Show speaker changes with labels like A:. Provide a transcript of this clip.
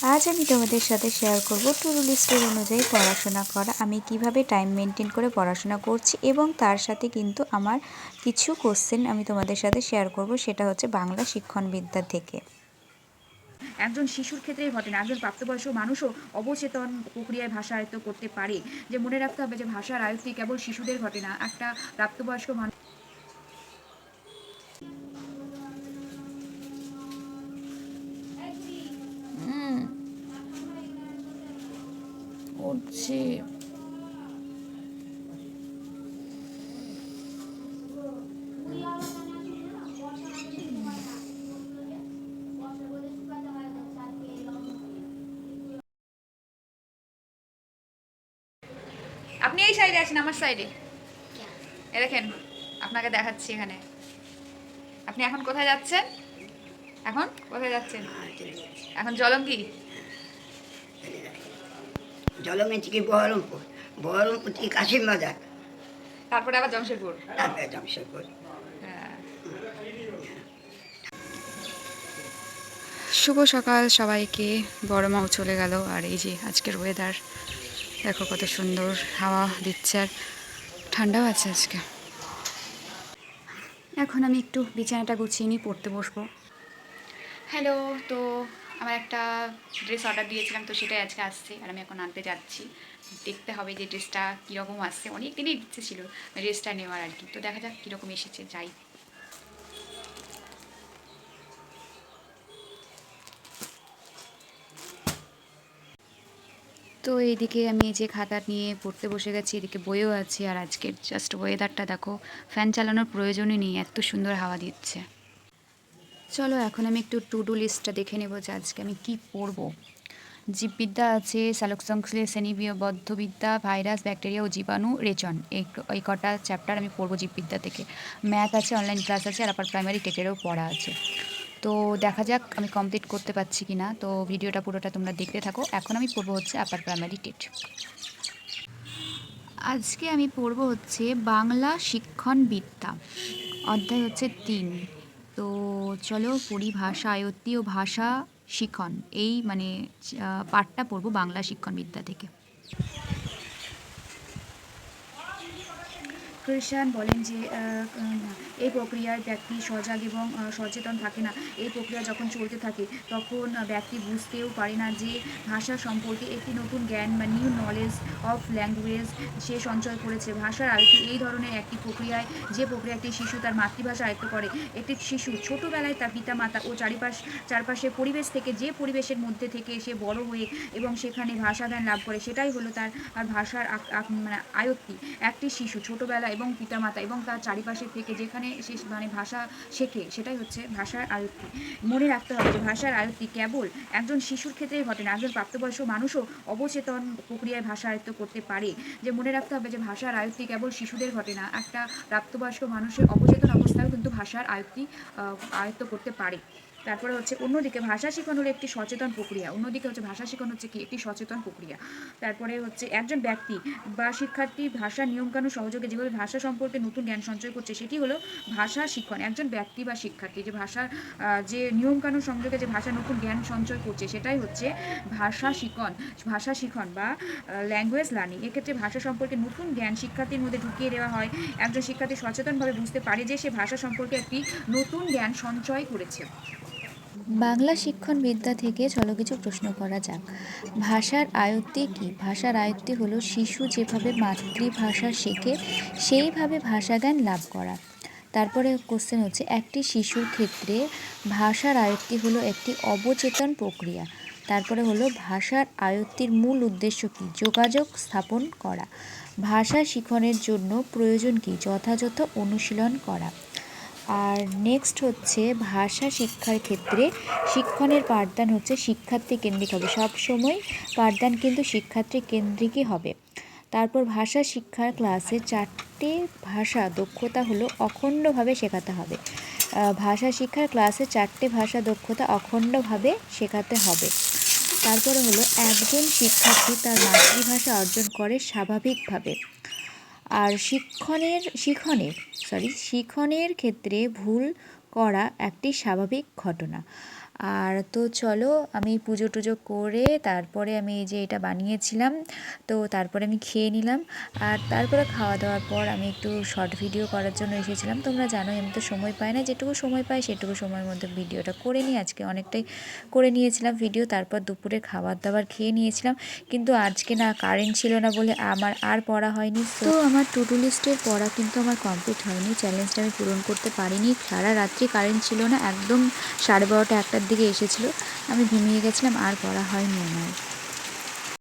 A: আজ আমি তোমাদের সাথে শেয়ার করব টু ডু লিস্টের অনুযায়ী পড়াশোনা করা, আমি কিভাবে টাইম মেনটেন করে পড়াশোনা করছি এবং তার সাথে কিন্তু আমার কিছু কোশ্চেন আমি তোমাদের সাথে শেয়ার করব, সেটা হচ্ছে বাংলা শিক্ষণবিদ্যা থেকে।
B: একজন শিশুর ক্ষেত্রেই ঘটে না, একজন প্রাপ্তবয়স্ক মানুষও অবচেতন প্রক্রিয়ায় ভাষা আয়ত্ত করতে পারে। যে মনে রাখতে হবে যে ভাষার আয়ত্তই কেবল শিশুদের ঘটে না, একটা প্রাপ্তবয়স্ক মানুষ
A: উঠছে।
B: আপনি এই সাইডে আসেন, আমার সাইডে এ দেখেন, আপনাকে দেখাচ্ছি এখানে। আপনি এখন কোথায় যাচ্ছেন? এখন কোথায় যাচ্ছেন? এখন জলঙ্গি।
C: জলঙ্গি থেকে বহরমপুর, বহরমপুর থেকে কাশিম বাজার,
B: তারপরে আবার জমশেদপুর।
C: তারপরে জামশেদপুর।
B: হ্যাঁ। শুভ সকাল সবাইকে। বড় মাও চলে গেল, আর এই যে আজকের ওয়েদার দেখো কত সুন্দর, হাওয়া দিচ্ছে আর ঠান্ডাও আছে আজকে। এখন আমি একটু বিছানাটা গুছিয়ে নিই, পড়তে বসবো। হ্যালো, তো আমার একটা ড্রেস অর্ডার দিয়েছিলাম, তো সেটাই আজকে আসছে আর আমি এখন আনতে যাচ্ছি। দেখতে হবে যে ড্রেসটা কীরকম আসছে, অনেক দিনই ইচ্ছে ছিল ড্রেসটা নেওয়ার আর কি। তো দেখা যাক কীরকম এসেছে, যাই। তো এইদিকে আমি এই যে খাতা নিয়ে পড়তে বসে গেছি, এদিকে বইও আছে। আর আজকের জাস্ট ওয়েদারটা দেখো, ফ্যান চালানোর প্রয়োজনই নেই, এত সুন্দর হাওয়া দিচ্ছে। চলো এখন আমি একটু টু ডু লিস্টটা দেখে নেব যে আজকে আমি কি পড়বো। জীববিদ্যা আছে, সালোকসংশ্লেষ, শ্রেণীবদ্ধবিদ্যা, ভাইরাস, ব্যাকটেরিয়া ও জীবাণু, রেচন, এই কটা চ্যাপ্টার আমি পড়বো জীববিদ্যা থেকে। ম্যাথ আছে, অনলাইন ক্লাস আছে, আর আপার প্রাইমারি টেটেরও পড়া আছে। তো দেখা যাক আমি কমপ্লিট করতে পারছি কি না। তো ভিডিওটা পুরোটা তোমরা দেখতে থাকো। এখন আমি পড়বো হচ্ছে আপার প্রাইমারি টেট। আজকে আমি পড়বো হচ্ছে বাংলা শিক্ষণবিদ্যা, অধ্যায় হচ্ছে 3। তো চলো পড়ি। ভাষা আয়ত্তি ও ভাষা শিখন, এই মানে পাঠটা পড়বো বাংলা শিক্ষণবিদ্যা থেকে। ক্রিশ্চিয়ান বলেন যে এই প্রক্রিয়ায় ব্যক্তি সজাগ এবং সচেতন থাকে না। এই প্রক্রিয়া যখন চলতে থাকে তখন ব্যক্তি বুঝতেও পারে না যে ভাষা সম্পর্কে একটি নতুন জ্ঞান বা নিউ নলেজ অফ ল্যাঙ্গুয়েজ সে সঞ্চয় করেছে। ভাষার আয়ত্ত এই ধরনের একটি প্রক্রিয়ায়, যে প্রক্রিয়াটি শিশু তার মাতৃভাষা আয়ত্ত করে। একটি শিশু ছোটোবেলায় তার পিতামাতা ও চারপাশের পরিবেশ থেকে, যে পরিবেশের মধ্যে থেকে সে বড় হয়ে এবং সেখানে ভাষা জ্ঞান লাভ করে, সেটাই হলো তার ভাষার মানে আয়ত্তি। একটি শিশু ছোটোবেলা এবং পিতামাতা এবং তার চারিপাশে থেকে যেখানে সে মানে ভাষা শেখে, সেটাই হচ্ছে ভাষার আয়ত্তি। মনে রাখতে হবে যে ভাষার আয়ত্তি কেবল একজন শিশুর ক্ষেত্রেই ঘটে না, একজন প্রাপ্তবয়স্ক মানুষও অবচেতন প্রক্রিয়ায় ভাষা আয়ত্ত করতে পারে। যে মনে রাখতে হবে যে ভাষার আয়ত্তি কেবল শিশুদের ঘটে না, একটা প্রাপ্তবয়স্ক মানুষের অবচেতন অবস্থায়ও কিন্তু ভাষার আয়ত্তি আয়ত্ত করতে পারে। তারপরে হচ্ছে অন্যদিকে ভাষা শিখন হলো একটি সচেতন প্রক্রিয়া। অন্যদিকে হচ্ছে ভাষা শিখন হচ্ছে কি একটি সচেতন প্রক্রিয়া। তারপরে হচ্ছে একজন ব্যক্তি বা শিক্ষার্থী ভাষার নিয়মকানুন সহযোগে যেভাবে ভাষা সম্পর্কে নতুন জ্ঞান সঞ্চয় করছে, সেটি হলো ভাষা শিখন। একজন ব্যক্তি বা শিক্ষার্থী যে ভাষার যে নিয়মকানুন সংযোগে যে ভাষা নতুন জ্ঞান সঞ্চয় করছে, সেটাই হচ্ছে ভাষা শিখন বা ল্যাঙ্গুয়েজ লার্নিং। এক্ষেত্রে ভাষা সম্পর্কে নতুন জ্ঞান শিক্ষার্থীর মধ্যে ঢুকিয়ে দেওয়া হয়। একজন শিক্ষার্থী সচেতনভাবে বুঝতে পারে যে সে ভাষা সম্পর্কে একটি নতুন জ্ঞান সঞ্চয় করেছে।
A: বাংলা শিক্ষণবিদ্যা থেকে চলো কিছু প্রশ্ন করা যাক। ভাষার আয়ত্তে কি? ভাষার আয়ত্তে হলো শিশু যেভাবে মাতৃভাষা শেখে সেইভাবে ভাষাজ্ঞান লাভ করা। তারপরে কোশ্চেন হচ্ছে, একটি শিশুর ক্ষেত্রে ভাষার আয়ত্তি হলো একটি অবচেতন প্রক্রিয়া। তারপরে হলো ভাষার আয়ত্তির মূল উদ্দেশ্য কি? যোগাযোগ স্থাপন করা। ভাষা শিখনের জন্য প্রয়োজন কি? যথাযথ অনুশীলন করা। আর নেক্সট হচ্ছে, ভাষা শিক্ষার ক্ষেত্রে শিক্ষণের পাঠদান হচ্ছে শিক্ষার্থী কেন্দ্রিক হবে। সবসময় পাঠদান কিন্তু শিক্ষার্থী কেন্দ্রিকই হবে। তারপর ভাষা শিক্ষার ক্লাসে 4টে ভাষা দক্ষতা হলো অখণ্ডভাবে শেখাতে হবে। ভাষা শিক্ষার ক্লাসে 4টে ভাষা দক্ষতা অখণ্ডভাবে শেখাতে হবে। তারপরে হলো, একজন শিক্ষার্থী তার মাতৃভাষা অর্জন করে স্বাভাবিকভাবে। আর শিখনের ক্ষেত্রে ভুল করা একটি স্বাভাবিক ঘটনা। আর তো চলো আমি পুজো টুজো করে তারপরে আমি এই যে এটা বানিয়েছিলাম, তো তারপরে আমি খেয়ে নিলাম। আর তারপরে খাওয়া দাওয়ার পর আমি একটু শর্ট ভিডিও করার জন্য এসেছিলাম। তোমরা জানোই আমি তো সময় পাই না, যেটুকু সময় পাই সেটুকু সময়ের মধ্যে ভিডিওটা করে নিই। আজকে অনেকটাই করে নিয়েছিলাম ভিডিও। তারপর দুপুরে খাবার দাবার খেয়ে নিয়েছিলাম, কিন্তু আজকে না কারেন্ট ছিল না বলে আমার আর পড়া হয়নি। তো আমার টু ডু লিস্টের পড়া কিন্তু আমার কমপ্লিট হয়নি, চ্যালেঞ্জটা আমি পূরণ করতে পারিনি। সারা রাত্রি কারেন্ট ছিল না, একদম 12:30 1টার দিকে এসেছিলো। আমি ঘুমিয়ে গেছিলাম, আর পড়া হয়নি আমার।